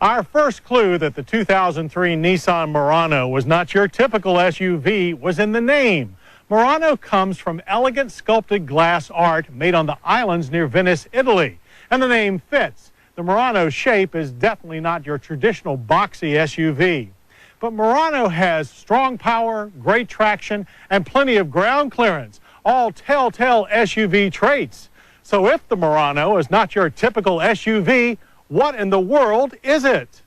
Our first clue that the 2003 Nissan Murano was not your typical SUV was in the name. Murano comes from elegant sculpted glass art made on the islands near Venice, Italy. And the name fits. The Murano's shape is definitely not your traditional boxy SUV. But Murano has strong power, great traction, and plenty of ground clearance, all telltale SUV traits. So if the Murano is not your typical SUV, what in the world is it?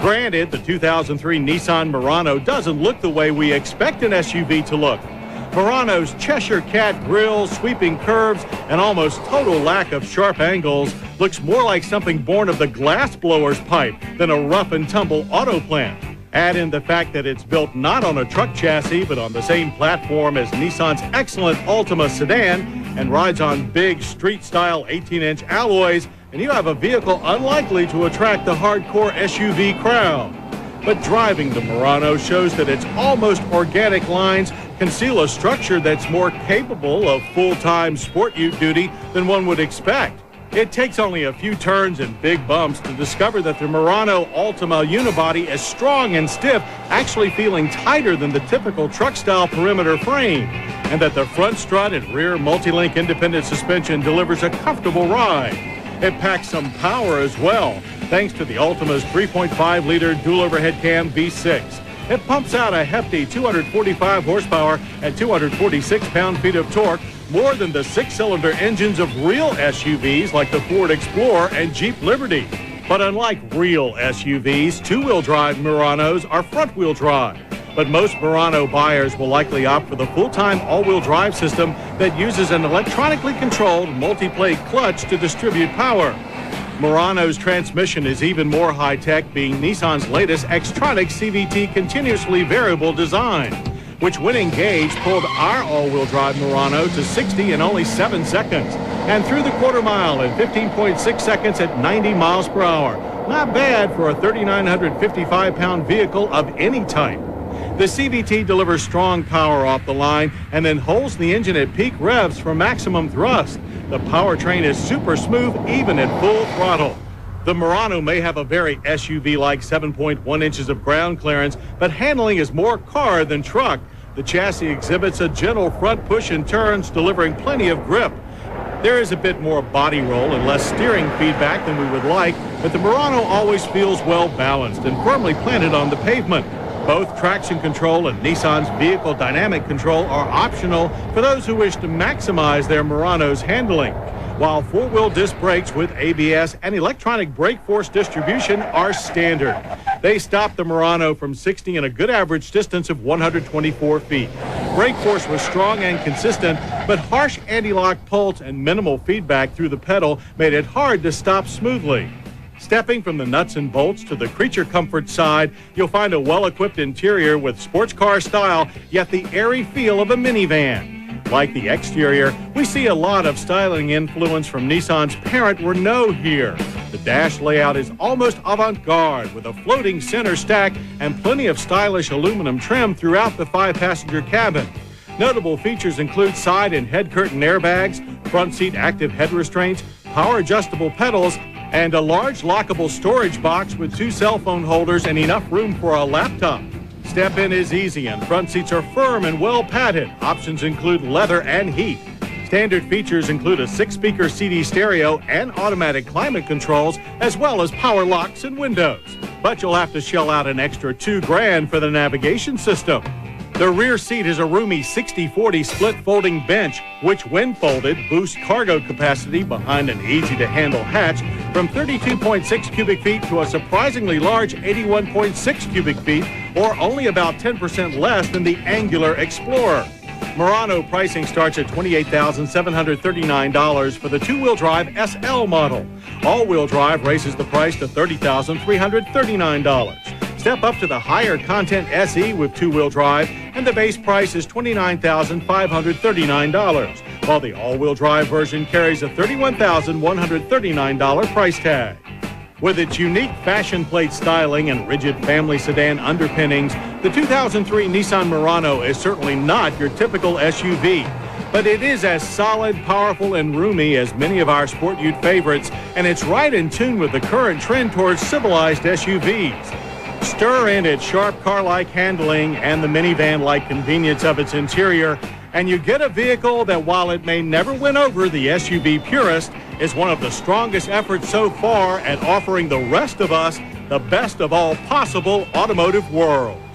Granted, the 2003 Nissan Murano doesn't look the way we expect an SUV to look. Murano's Cheshire Cat grille, sweeping curves, and almost total lack of sharp angles looks more like something born of the glassblower's pipe than a rough and tumble auto plant. Add in the fact that it's built not on a truck chassis, but on the same platform as Nissan's excellent Altima sedan and rides on big street-style 18-inch alloys, and you have a vehicle unlikely to attract the hardcore SUV crowd. But driving the Murano shows that its almost organic lines conceal a structure that's more capable of full-time sport ute duty than one would expect. It takes only a few turns and big bumps to discover that the Murano Altima unibody is strong and stiff, actually feeling tighter than the typical truck-style perimeter frame, and that the front strut and rear multi-link independent suspension delivers a comfortable ride. It packs some power as well, thanks to the Altima's 3.5-liter dual overhead cam V6. It pumps out a hefty 245 horsepower and 246 pound-feet of torque, more than the six-cylinder engines of real SUVs like the Ford Explorer and Jeep Liberty. But unlike real SUVs, two-wheel drive Muranos are front-wheel drive. But most Murano buyers will likely opt for the full-time all-wheel drive system that uses an electronically controlled multi-plate clutch to distribute power. Murano's transmission is even more high-tech, being Nissan's latest Xtronic CVT continuously variable design, which when engaged pulled our all-wheel drive Murano to 60 in only 7 seconds and through the quarter mile in 15.6 seconds at 90 miles per hour. Not bad for a 3,955-pound vehicle of any type. The CVT delivers strong power off the line and then holds the engine at peak revs for maximum thrust. The powertrain is super smooth even at full throttle. The Murano may have a very SUV-like 7.1 inches of ground clearance, but handling is more car than truck. The chassis exhibits a gentle front push and turns, delivering plenty of grip. There is a bit more body roll and less steering feedback than we would like, but the Murano always feels well balanced and firmly planted on the pavement. Both traction control and Nissan's vehicle dynamic control are optional for those who wish to maximize their Murano's handling, while four-wheel disc brakes with ABS and electronic brake force distribution are standard. They stop the Murano from 60 in a good average distance of 124 feet. Brake force was strong and consistent, but harsh anti-lock pulse and minimal feedback through the pedal made it hard to stop smoothly. Stepping from the nuts and bolts to the creature comfort side, you'll find a well-equipped interior with sports car style, yet the airy feel of a minivan. Like the exterior, we see a lot of styling influence from Nissan's parent Renault here. The dash layout is almost avant-garde with a floating center stack and plenty of stylish aluminum trim throughout the 5-passenger cabin. Notable features include side and head curtain airbags, front seat active head restraints, power adjustable pedals, and a large lockable storage box with 2 cell phone holders and enough room for a laptop. Step in is easy and front seats are firm and well padded. Options include leather and heat. Standard features include a 6-speaker CD stereo and automatic climate controls, as well as power locks and windows. But you'll have to shell out an extra $2,000 for the navigation system. The rear seat is a roomy 60/40 split folding bench, which when folded boosts cargo capacity behind an easy-to-handle hatch from 32.6 cubic feet to a surprisingly large 81.6 cubic feet, or only about 10% less than the angular Explorer. Murano pricing starts at $28,739 for the two-wheel drive SL model. All-wheel drive raises the price to $30,339. Step up to the higher content SE with two-wheel drive, and the base price is $29,539, while the all-wheel drive version carries a $31,139 price tag. With its unique fashion plate styling and rigid family sedan underpinnings, the 2003 Nissan Murano is certainly not your typical SUV. But it is as solid, powerful, and roomy as many of our Sport Ute favorites, and it's right in tune with the current trend towards civilized SUVs. Stir in its sharp car-like handling and the minivan-like convenience of its interior, and you get a vehicle that, while it may never win over the SUV purist, is one of the strongest efforts so far at offering the rest of us the best of all possible automotive worlds.